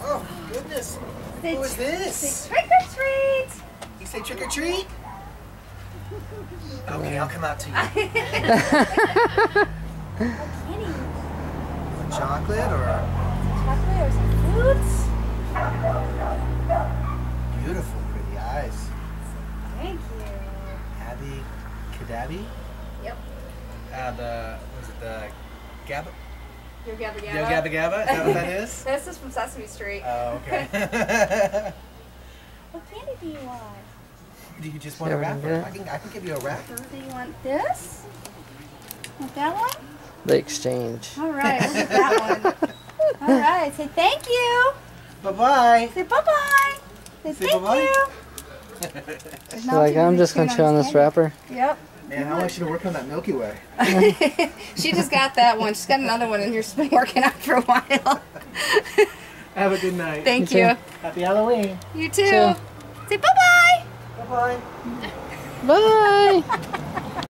Oh, goodness. Who is this? Say trick or treat. You say trick or treat? Okay, I'll come out to you. Kitty. Chocolate or? Chocolate or some fruits? Beautiful, pretty eyes. Thank you. Abby Kadabi? Yep. Was it the Gabba? Your Gabba Gabba. Yo Gabba Gabba? Is that what that is? This is from Sesame Street. Oh, okay. What candy do you want? Do you just want a wrapper? I can give you a wrapper. Do you want this? Want that one? The exchange. All right, we'll get that one. All right, say thank you. Bye-bye. Say bye-bye. Say Say thank bye-bye. you. So like, I'm just gonna chew on this wrapper. Yep. Man, I want you to work on that Milky Way. She just got that one. She's got another one in here she's been working on for a while. Have a good night. Thank You you. too. Happy Halloween. You too. Too. Say bye-bye. Bye-bye. Bye.